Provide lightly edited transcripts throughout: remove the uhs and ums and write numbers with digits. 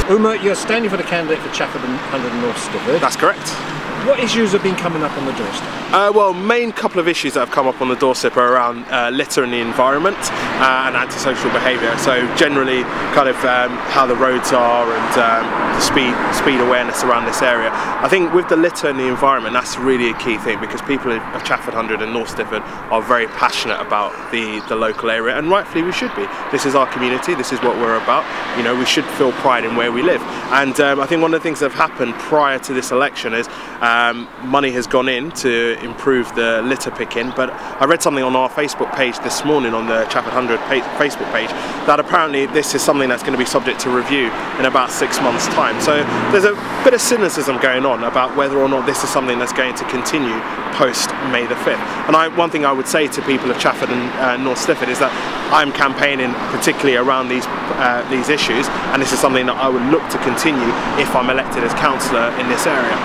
Umar, you're standing for the candidate for Chafford Hundred North Stifford. That's correct. What issues have been coming up on the doorstep? Well, main couple of issues that have come up on the doorstep are around litter in the environment and antisocial behaviour. So generally, kind of how the roads are and the speed awareness around this area. I think with the litter in the environment, that's really a key thing, because people of Chafford Hundred and North Stifford are very passionate about the local area, and rightfully we should be. This is our community. This is what we're about. You know, we should feel pride in where we live. And I think one of the things that have happened prior to this election is money has gone in to improve the litter picking, but I read something on our Facebook page this morning, on the Chafford Hundred Facebook page, that apparently this is something that's going to be subject to review in about 6 months' time. So there's a bit of cynicism going on about whether or not this is something that's going to continue post May the 5th. And one thing I would say to people of Chafford and North Stifford is that I'm campaigning particularly around these issues, and this is something that I would look to continue if I'm elected as councillor in this area.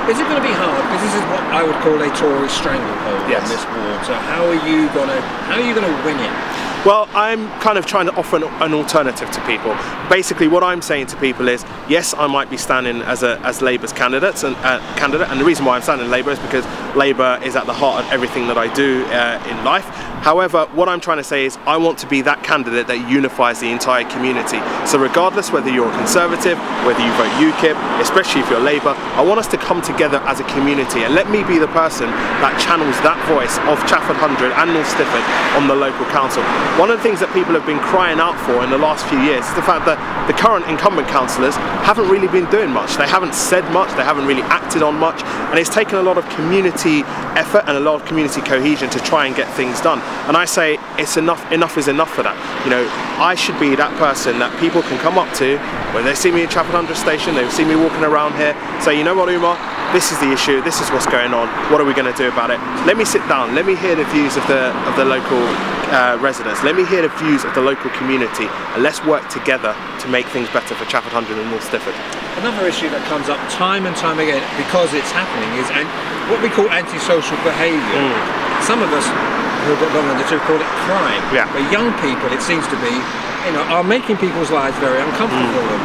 Is it going to be hard? Because this is what I would call a Tory stranglehold in this ward. So how are you going to win it? Well, I'm kind of trying to offer an alternative to people. Basically, what I'm saying to people is, yes, I might be standing as Labour's candidate, and the reason why I'm standing Labour is because Labour is at the heart of everything that I do in life. However, what I'm trying to say is I want to be that candidate that unifies the entire community. So regardless whether you're a Conservative, whether you vote UKIP, especially if you're Labour, I want us to come together as a community, and let me be the person that channels that voice of Chafford Hundred and North Stifford on the local council. One of the things that people have been crying out for in the last few years is the fact that the current incumbent councillors haven't really been doing much. They haven't said much, they haven't really acted on much, and it's taken a lot of community effort and a lot of community cohesion to try and get things done. And I say it's enough is enough for that. You know, I should be that person that people can come up to when they see me in Chafford Hundred Station, they see me walking around here, say, you know what, Umar, this is the issue, this is what's going on, what are we going to do about it? Let me sit down, let me hear the views of the local residents, let me hear the views of the local community, and let's work together to make things better for Chafford Hundred and North Stifford. Another issue that comes up time and time again, because it's happening, is what we call antisocial behaviour. Some of us who have got long in the tooth call it crime. Yeah. But young people, it seems to be, you know, are making people's lives very uncomfortable for them.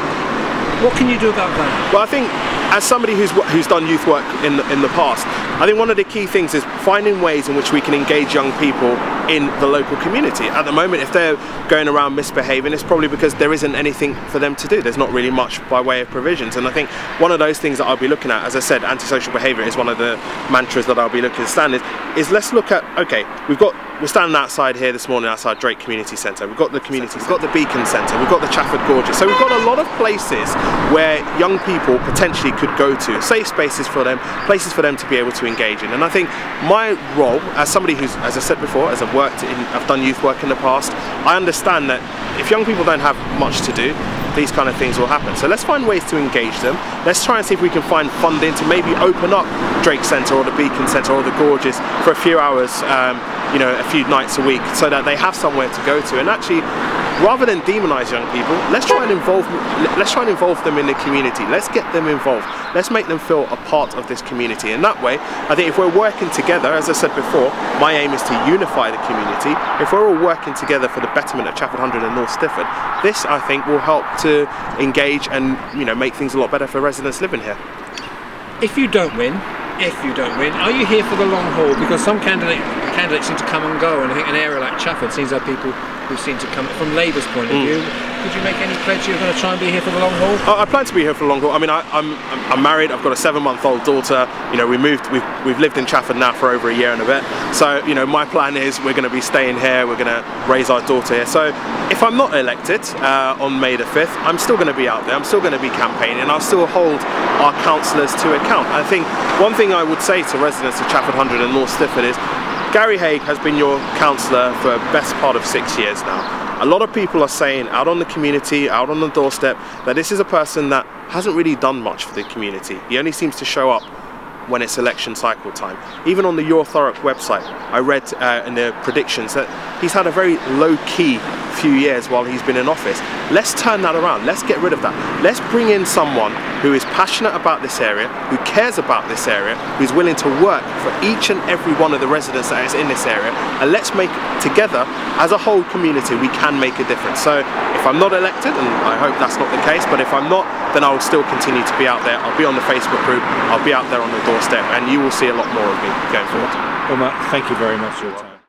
What can you do about that? Well, I think as somebody who's done youth work in the past, I think one of the key things is finding ways in which we can engage young people in the local community. At the moment, if they're going around misbehaving, it's probably because there isn't anything for them to do. There's not really much by way of provisions. And I think one of those things that I'll be looking at, as I said, antisocial behaviour is one of the mantras that I'll be looking to stand is let's look at, okay, we're standing outside here this morning outside Drake Community Centre. We've got the community, we've got the Beacon Centre, we've got the Chafford Gorges. So we've got a lot of places where young people potentially could go to, safe spaces for them, places for them to be able to engage in. And I think my role as somebody who's, as I said before, as I've done youth work in the past, I understand that if young people don't have much to do, these kind of things will happen. So let's find ways to engage them. Let's try and see if we can find funding to maybe open up Drake Centre or the Beacon Centre or the Gorges for a few hours, you know, a few nights a week, so that they have somewhere to go to. And actually, rather than demonise young people, let's try and involve them in the community. Let's get them involved. Let's make them feel a part of this community. And that way, I think if we're working together, as I said before, my aim is to unify the community. If we're all working together for the betterment of Chafford Hundred and North Stifford, this, I think, will help to engage and, you know, make things a lot better for residents living here. If you don't win, are you here for the long haul? Because some candidates seem to come and go, and I think an area like Chafford seems to have people who seem to come from Labour's point of view. Could you make any pledge you're going to try and be here for the long haul? I plan to be here for the long haul. I mean, I'm married. I've got a 7-month-old daughter. You know, we've lived in Chafford now for over a year and a bit. So, you know, my plan is we're going to be staying here. We're going to raise our daughter here. So, if I'm not elected on May the 5th, I'm still going to be out there. I'm still going to be campaigning. I'll still hold our councillors to account. I think one thing I would say to residents of Chafford Hundred and North Stifford is, Gary Haig has been your councillor for the best part of 6 years now. A lot of people are saying out on the community, out on the doorstep, that this is a person that hasn't really done much for the community. He only seems to show up when it's election cycle time. Even on the Your Thurrock website, I read in the predictions that he's had a very low-key few years while he's been in office. Let's turn that around. Let's get rid of that. Let's bring in someone who is passionate about this area, who cares about this area, who's willing to work for each and every one of the residents that is in this area, and let's make together, as a whole community, we can make a difference. So if I'm not elected, and I hope that's not the case, but if I'm not, then I will still continue to be out there. I'll be on the Facebook group, I'll be out there on the doorstep, and you will see a lot more of me going forward. Umar, thank you very much for your time.